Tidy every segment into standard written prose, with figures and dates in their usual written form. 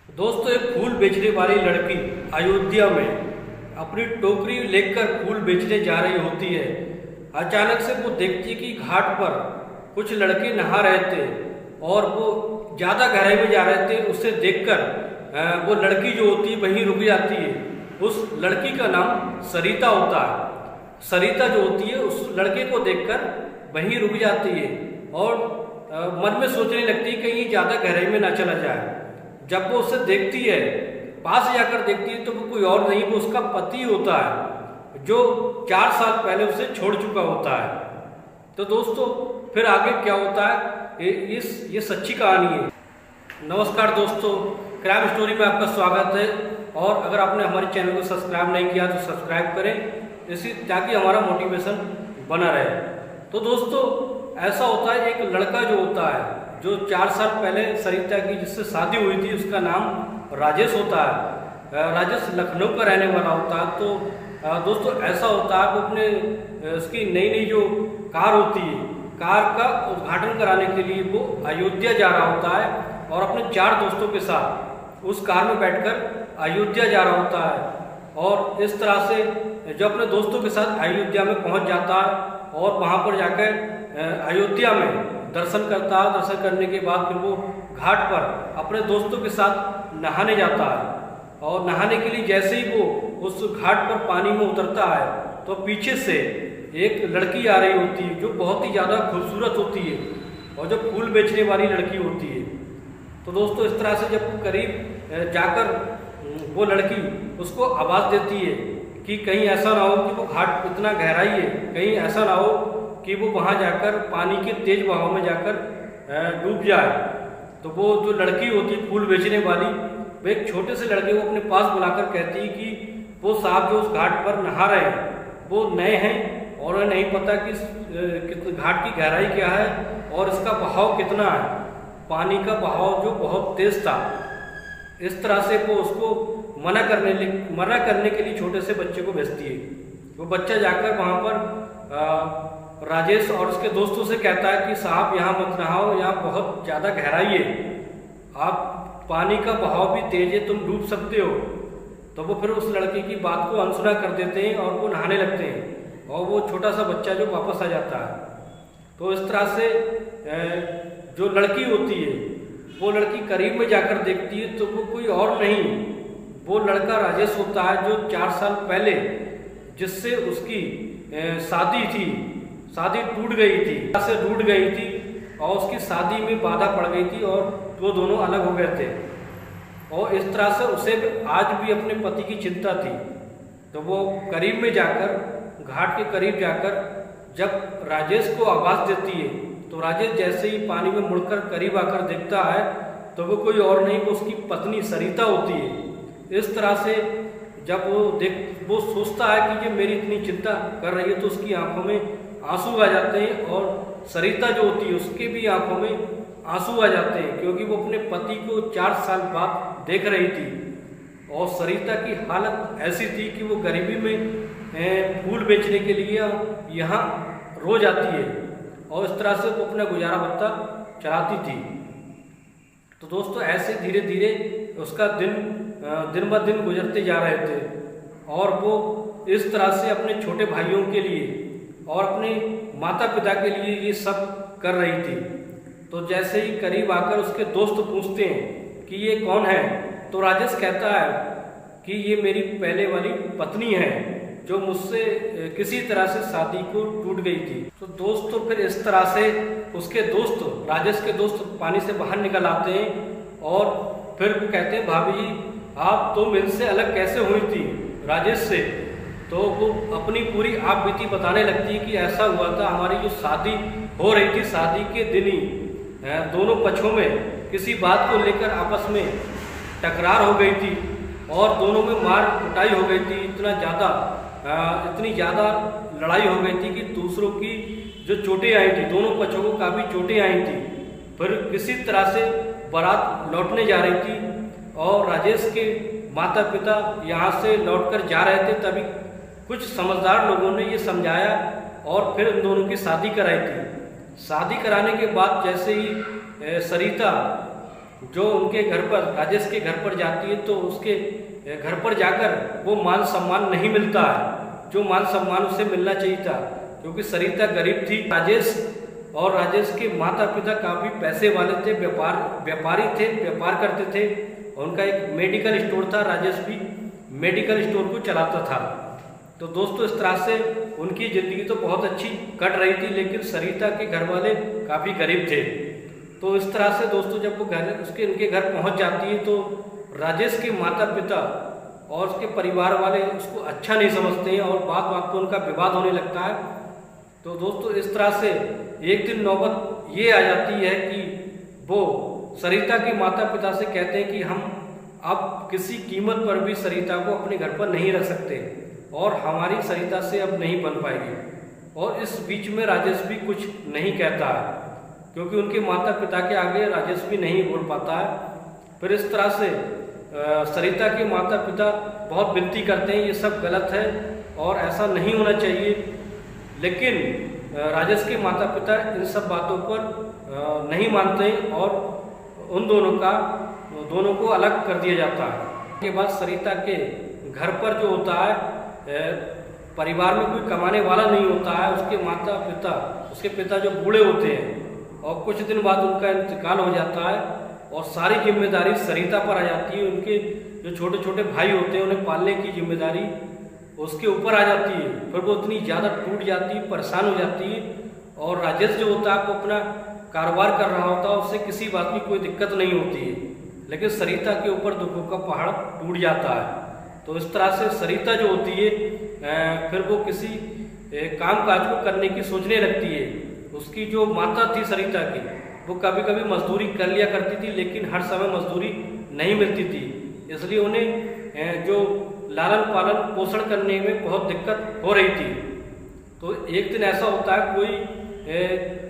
दोस्तों, एक फूल बेचने वाली लड़की अयोध्या में अपनी टोकरी लेकर फूल बेचने जा रही होती है। अचानक से वो देखती है कि घाट पर कुछ लड़के नहा रहे थे और वो ज़्यादा गहराई में जा रहे थे। उसे देखकर वो लड़की जो होती है वहीं रुक जाती है। उस लड़की का नाम सरिता होता है। सरिता जो होती है उस लड़के को देखकर वहीं रुक जाती है और मन में सोचने लगती है कहीं ज़्यादा गहराई में ना चला जाए। जब वो उसे देखती है, पास जाकर देखती है, तो वो कोई और नहीं, वो उसका पति होता है जो 4 साल पहले उसे छोड़ चुका होता है। तो दोस्तों, फिर आगे क्या होता है ये सच्ची कहानी है। नमस्कार दोस्तों, क्राइम स्टोरी में आपका स्वागत है। और अगर आपने हमारे चैनल को सब्सक्राइब नहीं किया तो सब्सक्राइब करें, इसी ताकि हमारा मोटिवेशन बना रहे। तो दोस्तों, ऐसा होता है, एक लड़का जो होता है जो 4 साल पहले सरिता की जिससे शादी हुई थी, उसका नाम राजेश होता है। राजेश लखनऊ का रहने वाला होता है। तो दोस्तों, ऐसा होता है वो अपने उसकी नई नई जो कार होती है, कार का उद्घाटन कराने के लिए वो अयोध्या जा रहा होता है और अपने 4 दोस्तों के साथ उस कार में बैठकर अयोध्या जा रहा होता है। और इस तरह से जो अपने दोस्तों के साथ अयोध्या में पहुंच जाता है और वहां पर जाकर अयोध्या में दर्शन करता है। दर्शन करने के बाद फिर वो घाट पर अपने दोस्तों के साथ नहाने जाता है। और नहाने के लिए जैसे ही वो उस घाट पर पानी में उतरता है तो पीछे से एक लड़की आ रही होती है जो बहुत ही ज़्यादा खूबसूरत होती है और जो फूल बेचने वाली लड़की होती है। तो दोस्तों, इस तरह से जब करीब जाकर वो लड़की उसको आवाज़ देती है कि कहीं ऐसा ना हो कि वो घाट इतना गहराई है, कहीं ऐसा ना हो कि वो वहाँ जाकर पानी के तेज बहाव में जाकर डूब जाए। तो वो जो लड़की होती है फूल बेचने वाली, वो एक छोटे से लड़के को अपने पास बुलाकर कहती है कि वो साहब जो उस घाट पर नहा रहे हैं वो नए हैं और उन्हें नहीं पता कि घाट की गहराई क्या है और इसका बहाव कितना है। पानी का बहाव जो बहुत तेज था। इस तरह से वो उसको मना करने के लिए छोटे से बच्चे को भेजती है। वो बच्चा जाकर वहाँ पर राजेश और उसके दोस्तों से कहता है कि साहब यहाँ मत नहाओ, यहाँ बहुत ज़्यादा गहराई है, आप पानी का बहाव भी तेज है, तुम डूब सकते हो। तो वो फिर उस लड़के की बात को अनसुना कर देते हैं और वो नहाने लगते हैं और वो छोटा सा बच्चा जो वापस आ जाता है। तो इस तरह से जो लड़की होती है वो लड़की करीब में जाकर देखती है तो वो कोई और नहीं, वो लड़का राजेश होता है जो 4 साल पहले जिससे उसकी शादी थी, शादी टूट गई थी और उसकी शादी में बाधा पड़ गई थी और वो दोनों अलग हो गए थे। और इस तरह से उसे आज भी अपने पति की चिंता थी। तो वो करीब में जाकर, घाट के करीब जाकर जब राजेश को आवाज़ देती है तो राजेश जैसे ही पानी में मुड़कर करीब आकर देखता है तो वो कोई और नहीं, वो उसकी पत्नी सरिता होती है। इस तरह से जब वो सोचता है कि ये मेरी इतनी चिंता कर रही है तो उसकी आंखों में आंसू आ जाते हैं और सरिता जो होती है उसके भी आंखों में आंसू आ जाते हैं, क्योंकि वो अपने पति को 4 साल बाद देख रही थी। और सरिता की हालत ऐसी थी कि वो गरीबी में फूल बेचने के लिए यहाँ रोज आती है और इस तरह से वो अपना गुजारा भत्ता चलाती थी। तो दोस्तों, ऐसे धीरे धीरे उसका दिन ब दिन गुजरते जा रहे थे और वो इस तरह से अपने छोटे भाइयों के लिए और अपने माता पिता के लिए ये सब कर रही थी। तो जैसे ही करीब आकर उसके दोस्त पूछते हैं कि ये कौन है, तो राजेश कहता है कि ये मेरी पहले वाली पत्नी है जो मुझसे किसी तरह से शादी को टूट गई थी। तो दोस्तों, फिर इस तरह से उसके दोस्त, राजेश के दोस्त पानी से बाहर निकल आते हैं और फिर वो कहते हैं, भाभी जी आप तुम इनसे अलग कैसे हुई थी राजेश से। तो वो अपनी पूरी आप बीती बताने लगती है कि ऐसा हुआ था, हमारी जो शादी हो रही थी, शादी के दिन ही दोनों पक्षों में किसी बात को लेकर आपस में टकरार हो गई थी और दोनों में मार कुटाई हो गई थी। इतनी ज़्यादा लड़ाई हो गई थी कि दूसरों की जो चोटें आई थी, दोनों पक्षों को काफ़ी चोटें आई थी। फिर किसी तरह से बारात लौटने जा रही थी और राजेश के माता पिता यहाँ से लौटकर जा रहे थे, तभी कुछ समझदार लोगों ने ये समझाया और फिर उन दोनों की शादी कराई थी। शादी कराने के बाद जैसे ही सरिता जो उनके घर पर, राजेश के घर पर जाती है तो उसके घर पर जाकर वो मान सम्मान नहीं मिलता है जो मान सम्मान उसे मिलना चाहिए था, क्योंकि सरिता गरीब थी। राजेश के माता पिता काफ़ी पैसे वाले थे, व्यापारी थे, व्यापार करते थे। उनका एक मेडिकल स्टोर था, राजेश भी मेडिकल स्टोर को चलाता था। तो दोस्तों इस तरह से उनकी ज़िंदगी तो बहुत अच्छी कट रही थी, लेकिन सरिता के घर वाले काफ़ी गरीब थे। तो इस तरह से दोस्तों जब वो उनके घर पहुंच जाती है तो राजेश के माता पिता और उसके परिवार वाले उसको अच्छा नहीं समझते हैं और बात बात पर उनका विवाद होने लगता है। तो दोस्तों इस तरह से एक दिन नौबत ये आ जाती है कि वो सरिता के माता पिता से कहते हैं कि हम अब किसी कीमत पर भी सरिता को अपने घर पर नहीं रख सकते और हमारी सरिता से अब नहीं बन पाएगी। और इस बीच में राजेश भी कुछ नहीं कहता है, क्योंकि उनके माता पिता के आगे राजेश भी नहीं बोल पाता है। फिर इस तरह से सरिता के माता पिता बहुत विनती करते हैं, ये सब गलत है और ऐसा नहीं होना चाहिए, लेकिन राजेश के माता पिता इन सब बातों पर नहीं मानते और उन दोनों को अलग कर दिया जाता है। उसके बाद सरिता के घर पर जो होता है, परिवार में कोई कमाने वाला नहीं होता है। उसके पिता जो बूढ़े होते हैं और कुछ दिन बाद उनका इंतकाल हो जाता है और सारी जिम्मेदारी सरिता पर आ जाती है। उनके जो छोटे छोटे भाई होते हैं उन्हें पालने की जिम्मेदारी उसके ऊपर आ जाती है। फिर वो इतनी ज़्यादा टूट जाती है, परेशान हो जाती है। और राजेश जो होता है वो अपना कारोबार कर रहा होता है, उससे किसी बात की कोई दिक्कत नहीं होती है, लेकिन सरिता के ऊपर दुखों का पहाड़ टूट जाता है। तो इस तरह से सरिता जो होती है फिर वो किसी काम काज को करने की सोचने लगती है। उसकी जो माता थी सरिता की, वो कभी कभी मजदूरी कर लिया करती थी, लेकिन हर समय मजदूरी नहीं मिलती थी, इसलिए उन्हें जो लालन पालन पोषण करने में बहुत दिक्कत हो रही थी। तो एक दिन ऐसा होता है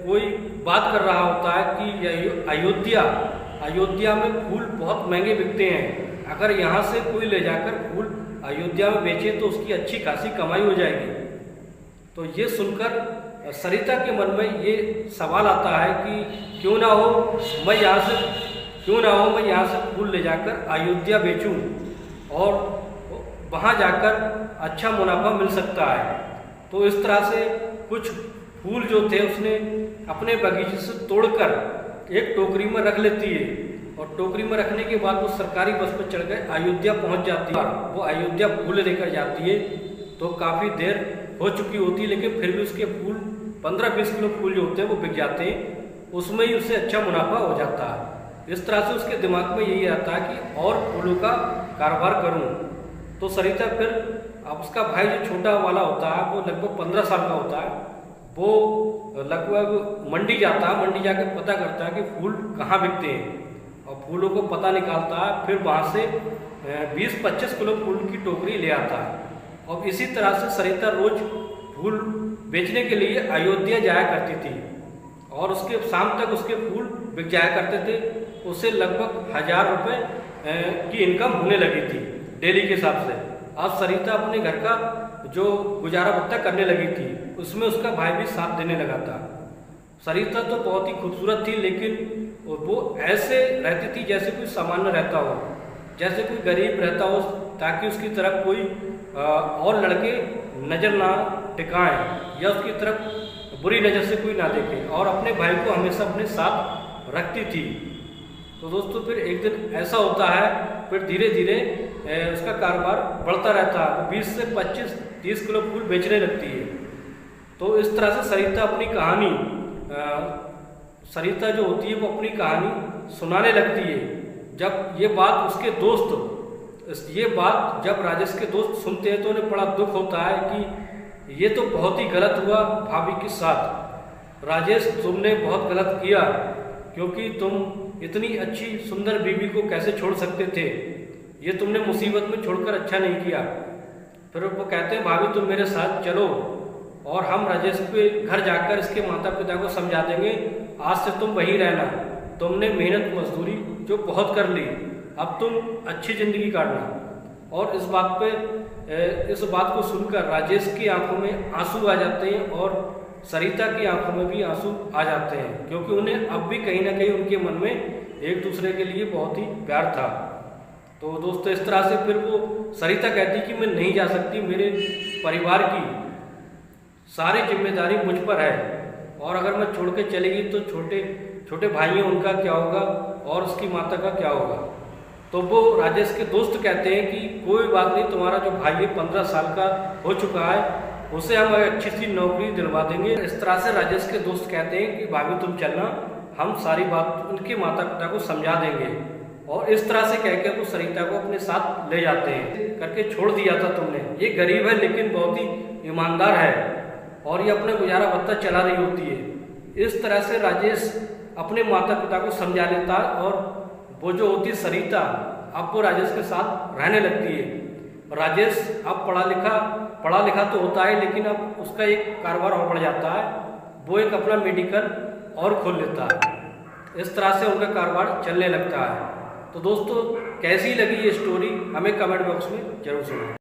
कोई बात कर रहा होता है कि अयोध्या में फूल बहुत महंगे बिकते हैं, अगर यहाँ से कोई ले जाकर फूल अयोध्या में बेचे तो उसकी अच्छी खासी कमाई हो जाएगी। तो ये सुनकर सरिता के मन में ये सवाल आता है कि क्यों ना हो मैं यहाँ से फूल ले जाकर अयोध्या बेचूं और वहाँ जाकर अच्छा मुनाफा मिल सकता है। तो इस तरह से कुछ फूल जो थे उसने अपने बगीचे से तोड़कर एक टोकरी में रख लेती है और टोकरी में रखने के बाद वो सरकारी बस पर चढ़ कर अयोध्या पहुँच जाती है। वो अयोध्या फूल लेकर जाती है तो काफ़ी देर हो चुकी होती है, लेकिन फिर भी उसके फूल 15-20 किलो फूल जो होते हैं वो बिक जाते हैं, उसमें ही उससे अच्छा मुनाफा हो जाता है। इस तरह से उसके दिमाग में यही आता है कि और फूलों का कारोबार करूं। तो सरिता फिर अब उसका भाई जो छोटा वाला होता है वो लगभग 15 साल का होता है, वो लगभग मंडी जाता है, मंडी जाकर पता करता है कि फूल कहाँ बिकते हैं और फूलों को पता निकालता है। फिर वहाँ से 20-25 किलो फूल की टोकरी ले आता है और इसी तरह से सरिता रोज फूल बेचने के लिए अयोध्या जाया करती थी और उसके शाम तक उसके फूल बिक जाया करते थे। उससे लगभग 1000 रुपये की इनकम होने लगी थी डेली के हिसाब से। अब सरिता अपने घर का जो गुजारा भत्ता करने लगी थी उसमें उसका भाई भी साथ देने लगा था। सरिता तो बहुत ही खूबसूरत थी, लेकिन वो ऐसे रहती थी जैसे कोई सामान्य रहता हो, जैसे कोई गरीब रहता हो, ताकि उसकी तरफ कोई और लड़के नज़र ना टिकाएं या उसकी तरफ बुरी नज़र से कोई ना देखे, और अपने भाई को हमेशा अपने साथ रखती थी। तो दोस्तों फिर एक दिन ऐसा होता है, फिर धीरे धीरे उसका कारोबार बढ़ता रहता है, 20 से 25-30 किलो फूल बेचने लगती है। तो इस तरह से सरिता जो होती है वो अपनी कहानी सुनाने लगती है। जब ये बात जब राजेश के दोस्त सुनते हैं तो उन्हें बड़ा दुख होता है कि ये तो बहुत ही गलत हुआ भाभी के साथ। राजेश, तुमने बहुत गलत किया, क्योंकि तुम इतनी अच्छी सुंदर बीवी को कैसे छोड़ सकते थे, ये तुमने मुसीबत में छोड़कर अच्छा नहीं किया। फिर वो कहते हैं भाभी तुम मेरे साथ चलो और हम राजेश के घर जाकर इसके माता पिता को समझा देंगे, आज से तुम वहीं रहना, तुमने मेहनत मजदूरी जो बहुत कर ली, अब तुम अच्छी ज़िंदगी काटना। और इस बात को सुनकर राजेश की आंखों में आंसू आ जाते हैं और सरिता की आंखों में भी आंसू आ जाते हैं, क्योंकि उन्हें अब भी कहीं ना कहीं उनके मन में एक दूसरे के लिए बहुत ही प्यार था। तो दोस्तों इस तरह से फिर वो सरिता कहती कि मैं नहीं जा सकती, मेरे परिवार की सारी जिम्मेदारी मुझ पर है, और अगर मैं छोड़ के चली गई तो छोटे छोटे भाई हैं उनका क्या होगा और उसकी माता का क्या होगा। तो वो राजेश के दोस्त कहते हैं कि कोई बात नहीं, तुम्हारा जो भाई है 15 साल का हो चुका है, उसे हम अच्छी सी नौकरी दिलवा देंगे। इस तरह से राजेश के दोस्त कहते हैं कि भाभी तुम चलना, हम सारी बात उनके माता पिता को समझा देंगे। और इस तरह से कहकर वो सरिता को अपने साथ ले जाते हैं। करके छोड़ दिया था तुमने, ये गरीब है लेकिन बहुत ही ईमानदार है और ये अपना गुजारा भत्ता चला रही होती है। इस तरह से राजेश अपने माता पिता को समझा लेता और वो जो होती है सरिता अब वो राजेश के साथ रहने लगती है। राजेश अब पढ़ा लिखा तो होता है, लेकिन अब उसका एक कारोबार और बढ़ जाता है, वो एक अपना मेडिकल और खोल लेता है। इस तरह से उनका कारोबार चलने लगता है। तो दोस्तों कैसी लगी ये स्टोरी हमें कमेंट बॉक्स में जरूर सुनाएं।